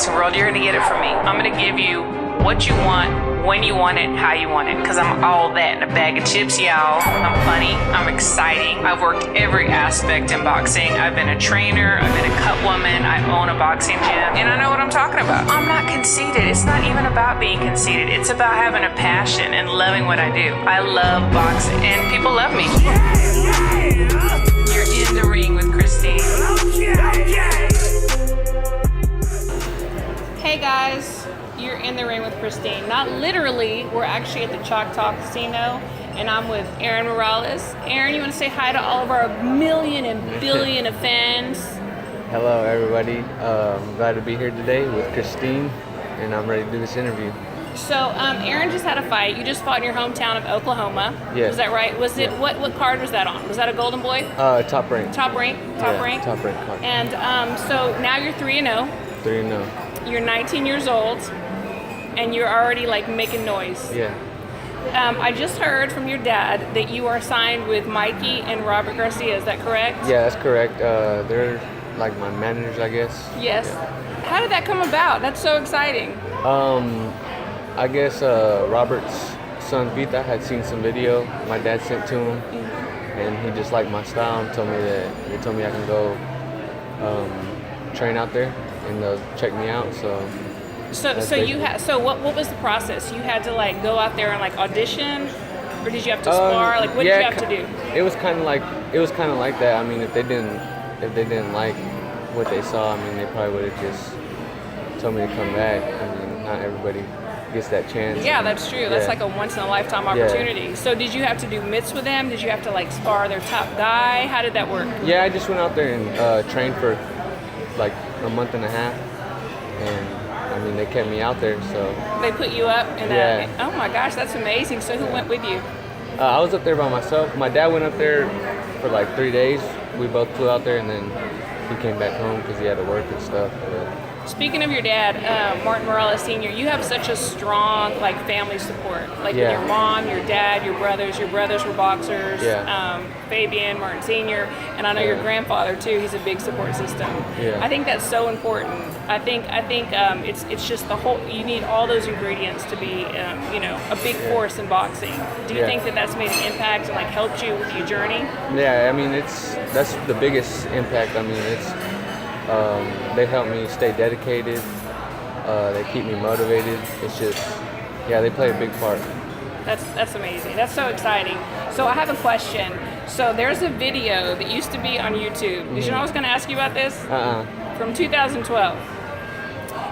boxing world, you're going to get it from me. I'm going to give you what you want, when you want it, how you want it, because I'm all that in a bag of chips, y'all. I'm funny, I'm exciting. I've worked every aspect in boxing. I've been a trainer, I've been a cut woman, I own a boxing gym, and I know what I'm talking about. I'm not conceited. It's not even about being conceited. It's about having a passion and loving what I do. I love boxing, and people love me. You're in the ring with Christine. Hey guys, you're in the ring with Christine. Not literally, we're actually at the Choctaw Casino, and I'm with Aaron Morales. Aaron, you want to say hi to all of our million and billion of fans? Hello everybody, I'm glad to be here today with Christine, and I'm ready to do this interview. So, Aaron just had a fight. You just fought in your hometown of Oklahoma. Yes. Was that right? Was it, what card was that on? Was that a Golden Boy? Top rank. Top rank? Top rank? Top rank card. And so now you're 3-0. 3-0. You're 19 years old, and you're already like making noise. Yeah. I just heard from your dad that you are signed with Mikey and Robert Garcia. Is that correct? Yeah, that's correct. They're like my managers, I guess. Yes. Yeah. How did that come about? That's so exciting. I guess Robert's son Vita had seen some video my dad sent to him, and he just liked my style and told me I can go train out there and they'll check me out. So what was the process? You had to like go out there and like audition, or did you have to spar? Like what did you have to do? It was kind of like that. I mean, if they didn't like what they saw, I mean, they probably would have just told me to come back. I mean, not everybody gets that chance. Yeah, that's true. That's like a once in a lifetime opportunity. Yeah. So did you have to do mitts with them? Did you have to like spar their top guy? How did that work? Yeah, I just went out there and trained for like a month and a half, and I mean, they kept me out there, so. They put you up in that? Oh my gosh, that's amazing. So who went with you? I was up there by myself. My dad went up there for like 3 days. We both flew out there, and then he came back home because he had to work and stuff. But. Speaking of your dad, Martin Morales Sr., you have such a strong like family support. Like with your mom, your dad, your brothers. Your brothers were boxers. Yeah. Fabian, Martin Sr., and I know your grandfather too. He's a big support system. Yeah. I think that's so important. I think it's just the whole. You need all those ingredients to be a big force in boxing. Do you think that that's made an impact and like helped you with your journey? Yeah, I mean that's the biggest impact. I mean they help me stay dedicated. They keep me motivated. It's just they play a big part. That's amazing. That's so exciting. So I have a question. So there's a video that used to be on YouTube. Did you know I was going to ask you about this? From 2012.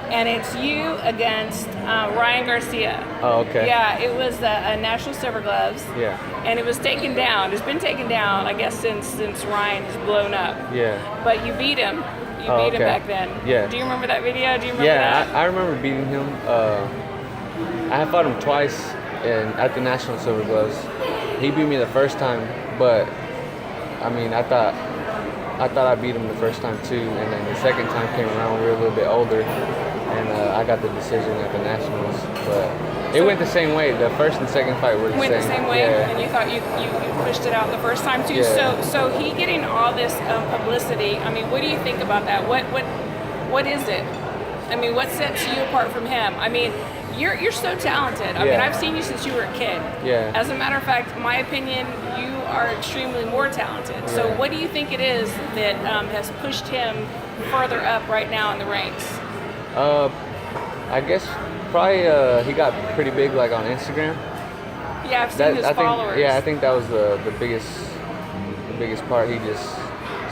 And it's you against Ryan Garcia. Oh, okay. Yeah, it was a National Silver Gloves. Yeah. And it was taken down. It's been taken down, I guess, since Ryan has blown up. Yeah. But you beat him. You beat him back then. Yeah. Do you remember that video? Do you remember that? Yeah, I remember beating him. I had fought him twice at the National Silver Gloves. He beat me the first time, but I mean, I thought I beat him the first time too, and then the second time came around, we were a little bit older, and I got the decision at the Nationals. But it went the same way. The first and second fight were the same. Went the same way, and you thought you pushed it out the first time too. Yeah. So he getting all this publicity. I mean, what do you think about that? What is it? I mean, what sets you apart from him? I mean, you're so talented. I mean, I've seen you since you were a kid. Yeah. As a matter of fact, my opinion, you are extremely more talented. Yeah. So what do you think it is that has pushed him further up right now in the ranks? I guess probably he got pretty big like on Instagram. Yeah, I've seen his followers. I think that was the biggest part. He just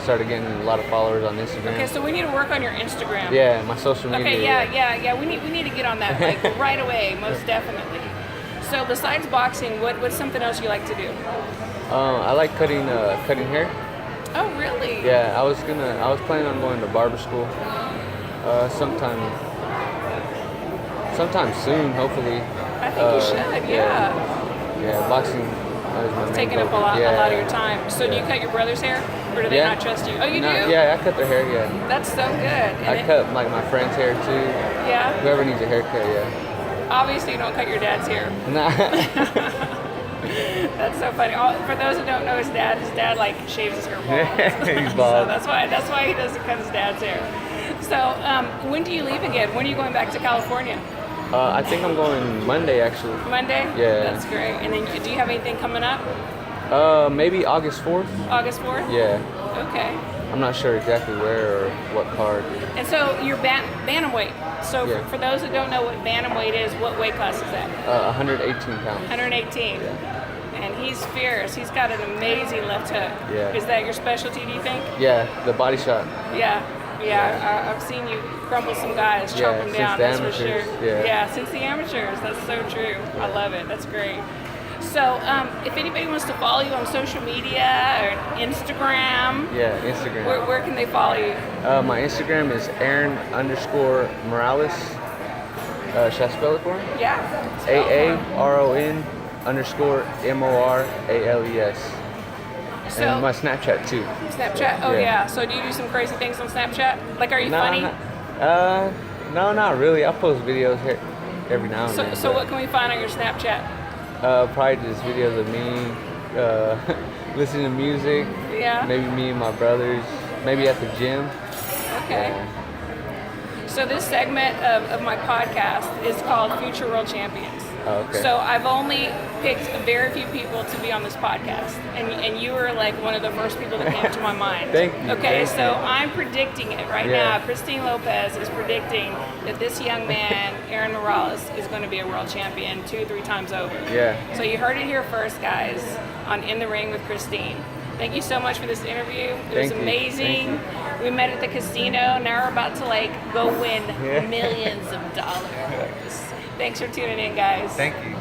started getting a lot of followers on Instagram. Okay, so we need to work on your Instagram. Yeah, my social media. Okay, yeah. We need to get on that like right away, most definitely. So besides boxing, what's something else you like to do? I like cutting hair. Oh, really? Yeah, I was planning on going to barber school sometime soon, hopefully. I think you should, Yeah, boxing is my main taking up a lot of your time. So do you cut your brother's hair, or do they not trust you? Oh, you do? Yeah, I cut their hair, yeah. That's so good. And I cut like my friend's hair too. Yeah? Whoever needs a haircut, yeah. Obviously you don't cut your dad's hair. Nah. That's so funny. For those who don't know his dad like shaves his hair bald. He's bald. So that's why he doesn't cut his dad's hair. So, when do you leave again? When are you going back to California? I think I'm going Monday, actually. Monday? Yeah. That's great. And then do you have anything coming up? Maybe August 4th. August 4th? Yeah. Okay. I'm not sure exactly where or what card. And so you're bantamweight. So Yeah. for those that don't know what bantamweight is, what weight class is that? 118 pounds. 118. Yeah. And he's fierce. He's got an amazing left hook. Yeah. Is that your specialty, do you think? Yeah, the body shot. Yeah. I've seen you crumble some guys, chop them since down, the that's for amateurs, sure. yeah. Since the amateurs. That's so true. I love it. That's great. So, if anybody wants to follow you on social media or Instagram, Yeah, Instagram. where can they follow you? My Instagram is Aaron_Morales. Should I spell it for him? Yeah. AARON_MORALES. So, And my Snapchat too. Snapchat? Oh, Yeah. yeah. So, do you do some crazy things on Snapchat? Like, are you funny? No, not really. I post videos here every now and then. So, what can we find on your Snapchat? Probably just videos of me listening to music. Yeah. Maybe me and my brothers. Maybe at the gym. Okay. Yeah. So this segment of my podcast is called Future World Champions. Oh, okay. So I've only picked very few people to be on this podcast, and you were like one of the first people that came to my mind. Thank you. Okay, Thank so you. I'm predicting it right Yeah. now. Christine Lopez is predicting that this young man, Aaron Morales, is going to be a world champion 2-3 times over. Yeah. So you heard it here first, guys, on In the Ring with Christine. Thank you so much for this interview. It was Thank you. amazing. We met at the casino. Now we're about to go win Yeah. millions of dollars. Thanks for tuning in, guys. Thank you.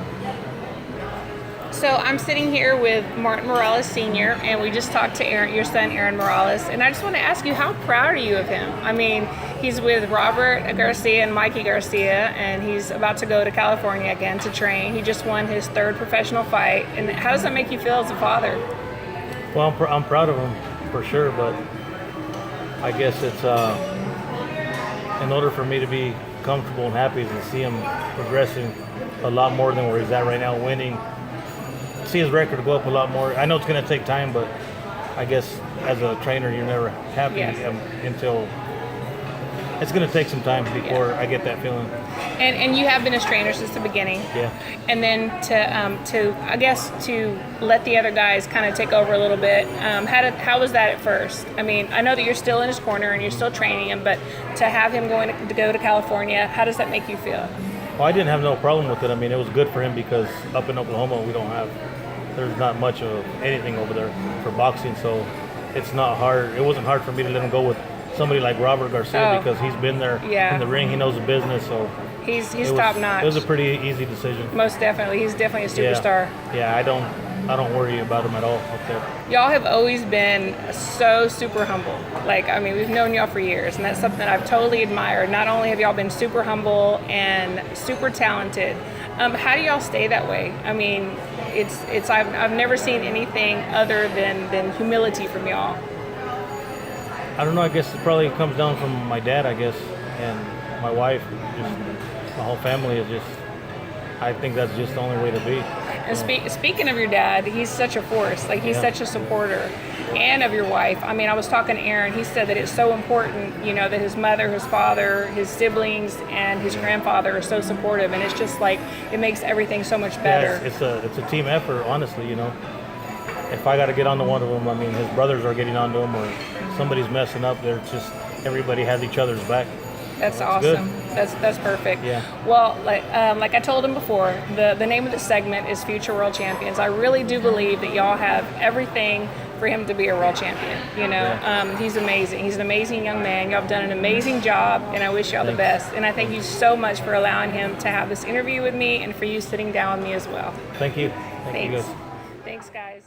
So I'm sitting here with Martin Morales Sr. and we just talked to Aaron, your son, Aaron Morales. And I just want to ask you, how proud are you of him? I mean, he's with Robert Garcia and Mikey Garcia, and he's about to go to California again to train. He just won his 3rd professional fight. And how does that make you feel as a father? Well, I'm proud of him for sure, but I guess it's in order for me to be comfortable and happy to see him progressing a lot more than where he's at right now, winning, see his record go up a lot more. I know it's going to take time, but I guess as a trainer, you're never happy Yes. until it's going to take some time before I get that feeling. And you have been his trainer since the beginning. Yeah. And then to I guess to let the other guys kind of take over a little bit. How was that at first? I mean, I know that you're still in his corner and you're still training him, but to have him to go to California, how does that make you feel? Well, I didn't have no problem with it. I mean, it was good for him because up in Oklahoma, there's not much of anything over there for boxing, so it's not hard. It wasn't hard for me to let him go with somebody like Robert Garcia because he's been there in the ring. He knows the business, so he's top notch. It was a pretty easy decision. Most definitely, he's definitely a superstar. Yeah, I don't worry about him at all up there. Y'all have always been so super humble. We've known y'all for years, and that's something that I've totally admired. Not only have y'all been super humble and super talented, how do y'all stay that way? I mean, I've never seen anything other than humility from y'all. I don't know. I guess it probably comes down from my dad, I guess, and my wife. Just my whole family is just. I think that's just the only way to be. And speaking of your dad, he's such a force. He's such a supporter. And of your wife. I mean, I was talking to Aaron. He said that it's so important, that his mother, his father, his siblings, and his grandfather are so supportive. And it's just it makes everything so much better. Yeah, it's a team effort, honestly. If I got to get onto one of them, I mean, his brothers are getting onto him, or somebody's messing up. They're just everybody has each other's back. That's so awesome. Good. That's perfect. Yeah. Well, like I told him before, the name of the segment is Future World Champions. I really do believe that y'all have everything for him to be a world champion. Yeah. He's amazing. He's an amazing young man. Y'all have done an amazing job, and I wish y'all the best. And I thank you so much for allowing him to have this interview with me, and for you sitting down with me as well. Thank you. Thank you guys. Thanks, guys.